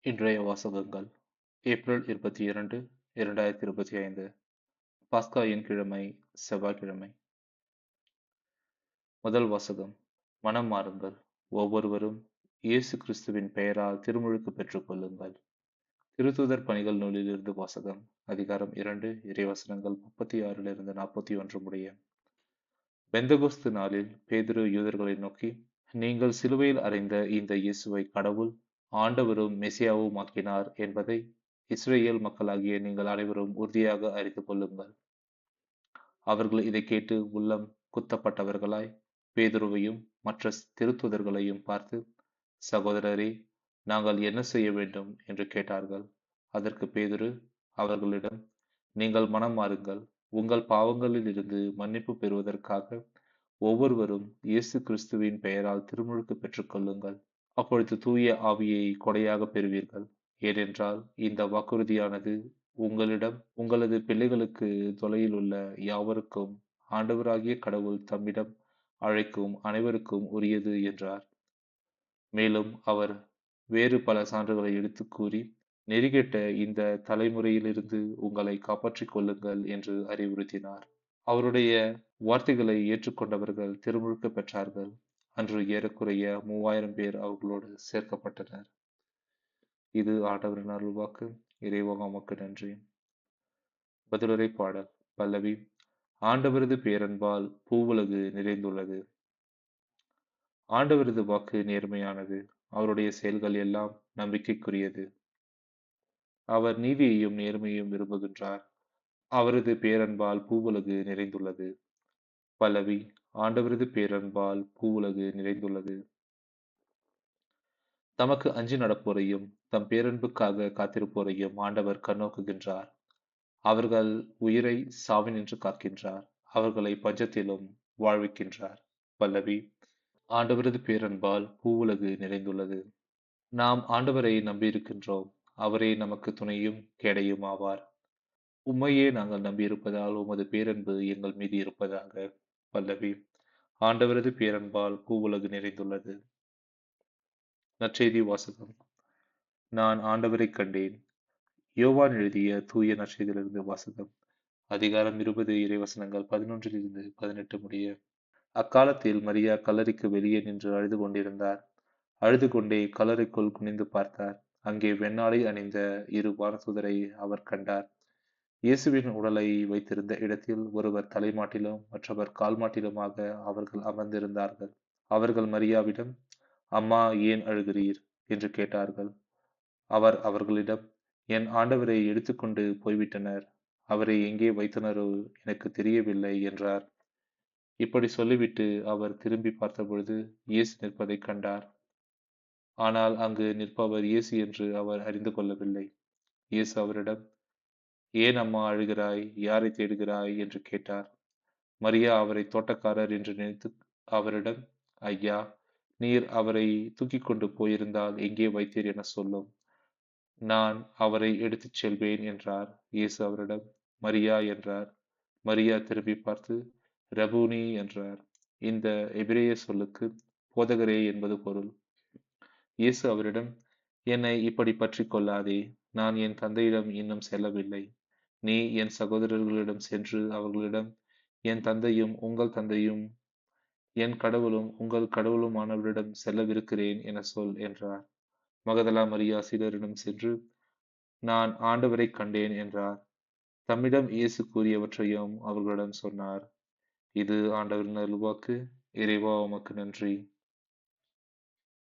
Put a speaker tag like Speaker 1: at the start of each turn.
Speaker 1: இன்றைய வாசகங்கள் ஏப்ரல் 22, 2025. பாஸ்காயின் கிழமை, செவ்வாய்க்கிழமை. முதல் வாசகம். மனம் மாறுங்கள், ஒவ்வொருவரும் இயேசு கிறிஸ்துவின் பெயரால் திருமுழுக்கு பெற்றுக் கொள்ளுங்கள். திருத்தூதர் பணிகள் நூலிலிருந்து வாசகம். அதிகாரம் 2, இறைவசனங்கள் 36 41 முடிய. பெந்தகோஸ்து நாளில் பேதுரு யூதர்களை நோக்கி, நீங்கள் சிலுவையில் அறைந்த இந்த இயேசுவை கடவுள் ஆண்டவரும் மெசியாவும் ஆக்கினார் என்பதை இஸ்ரேல் மக்களாகிய நீங்கள் அனைவரும் உறுதியாக அறிந்து கொள்ளுங்கள். அவர்கள் இதை கேட்டு உள்ளம் குத்தப்பட்டவர்களாய் பேதுருவையும் மற்ற திருத்துதர்களையும் பார்த்து, சகோதரரே, நாங்கள் என்ன செய்ய வேண்டும் என்று கேட்டார்கள். அதற்கு பேதுரு அவர்களிடம், நீங்கள் மனம் மாறுங்கள், உங்கள் பாவங்களில் இருந்து மன்னிப்பு பெறுவதற்காக ஒவ்வொருவரும் இயேசு கிறிஸ்துவின் பெயரால் திருமுழுக்கு பெற்றுக் கொள்ளுங்கள். அப்பொழுது தூய ஆவியை கொடையாக பெறுவீர்கள். ஏனென்றால் இந்த வாக்குறுதியானது உங்களிடம் உங்களது பிள்ளைகளுக்கு தொலையில் உள்ள யாவருக்கும் ஆண்டவராகிய கடவுள் தம்மிடம் அழைக்கும் அனைவருக்கும் உரியது என்றார். மேலும் அவர் வேறு பல சான்றுகளை எடுத்து கூறி, நெறிகெட்ட இந்த தலைமுறையிலிருந்து உங்களை காப்பாற்றிக் கொள்ளுங்கள் என்று அறிவுறுத்தினார். அவருடைய வார்த்தைகளை ஏற்றுக்கொண்டவர்கள் திருமுழுக்கு பெற்றார்கள். அன்று ஏறக்குறைய 3000 பேர் அவர்களோடு சேர்க்கப்பட்டனர். இது ஆண்டவரின் அருள்வாக்கு. இறைவா உமக்கு நன்றி. பதிலுரை பாடல். பல்லவி. ஆண்டவரது பேரன்பால் பூவுலகு நிறைந்துள்ளது. ஆண்டவரது வாக்கு நேர்மையானது, அவருடைய செயல்கள் எல்லாம் நம்பிக்கைக்குரியது. அவர் நீதியையும் நேர்மையையும் விரும்புகின்றார். அவரது பேரன்பால் பூவுலகு நிறைந்துள்ளது. பல்லவி. ஆண்டவரது பேரன்பால் பூவுலகு நிறைந்துள்ளது. தமக்கு அஞ்சி நடப்போரையும் தம் பேரன்புக்காக காத்திருப்போரையும் ஆண்டவர் கண்ணோக்குகின்றார். அவர்கள் உயிரை சாவினின்று காக்கின்றார். அவர்களை பஞ்சத்திலும் வாழ்விக்கின்றார். பல்லவி. ஆண்டவரது பேரன்பால் பூவுலகு நிறைந்துள்ளது. நாம் ஆண்டவரை நம்பியிருக்கின்றோம். அவரே நமக்கு துணையும் கேடையும் ஆவார். உம்மையே நாங்கள் நம்பியிருப்பதால் உமது பேரன்பு எங்கள் மீது இருப்பதாக. பல்லவி. ஆண்டவரது பேரன்பால் பூவுலகு நிறைந்துள்ளது. நற்செய்தி வாசகம். நான் ஆண்டவரை கண்டேன். யோவான் எழுதிய தூய நற்செய்தியிலிருந்து வாசகம். அதிகாரம் 20 இறைவசனங்கள் 11 18 முடிய. அக்காலத்தில் மரியா கல்லறைக்கு வெளியே நின்று அழுது கொண்டிருந்தார். அழுது கொண்டே கல்லறைக்குள் குனிந்து பார்த்தார். அங்கே வெண்ணாடை அணிந்த 2 வானதூதரை அவர் கண்டார். இயேசுவின் உடலை வைத்திருந்த இடத்தில் ஒருவர் தலைமாட்டிலும் மற்றவர் கால்மாட்டிலுமாக அவர்கள் அமர்ந்திருந்தார்கள். அவர்கள் மரியாவிடம், அம்மா, ஏன் அழுகிறீர் என்று கேட்டார்கள். அவர் அவர்களிடம், என் ஆண்டவரை எடுத்துக்கொண்டு போய்விட்டனர். அவரை எங்கே வைத்தனரோ எனக்கு தெரியவில்லை என்றார். இப்படி சொல்லிவிட்டு அவர் திரும்பி பார்த்தபொழுது இயேசு நிற்பதைக் கண்டார். ஆனால் அங்கு நிற்பவர் இயேசு என்று அவர் அறிந்து கொள்ளவில்லை. இயேசு அவரிடம், ஏன் அம்மா அழுகிறாய்? யாரை தேடுகிறாய்? என்று கேட்டார். மரியா அவரை தோட்டக்காரர் என்று நினைத்து அவரிடம், ஐயா, நீர் அவரை தூக்கிக் கொண்டு போயிருந்தால் எங்கே வைத்தீர் என சொல்லும். நான் அவரை எடுத்துச் செல்வேன் என்றார். இயேசு அவரிடம், மரியா என்றார். மரியா திரும்பி பார்த்து, ரபூனி என்றார். இந்த எபிரேய சொல்லுக்கு போதகரே என்பது பொருள். இயேசு அவரிடம், என்னை இப்படி பற்றிக் கொள்ளாதே. நான் என் தந்தையிடம் இன்னும் செல்லவில்லை. நீ என் சகோதரர்களிடம் சென்று அவர்களிடம், என் தந்தையும் உங்கள் தந்தையும் என் கடவுளும் உங்கள் கடவுளுமானவரிடம் செல்லவிருக்கிறேன் என சொல் என்றார். மகதலா மரியா சீடரிடம் சென்று, நான் ஆண்டவரைக் கண்டேன் என்றார். தம்மிடம் இயேசு கூறியவற்றையும் அவர்களிடம் சொன்னார். இது ஆண்டவரின் அருள்வாக்கு. இறைவா உமக்கு நன்றி.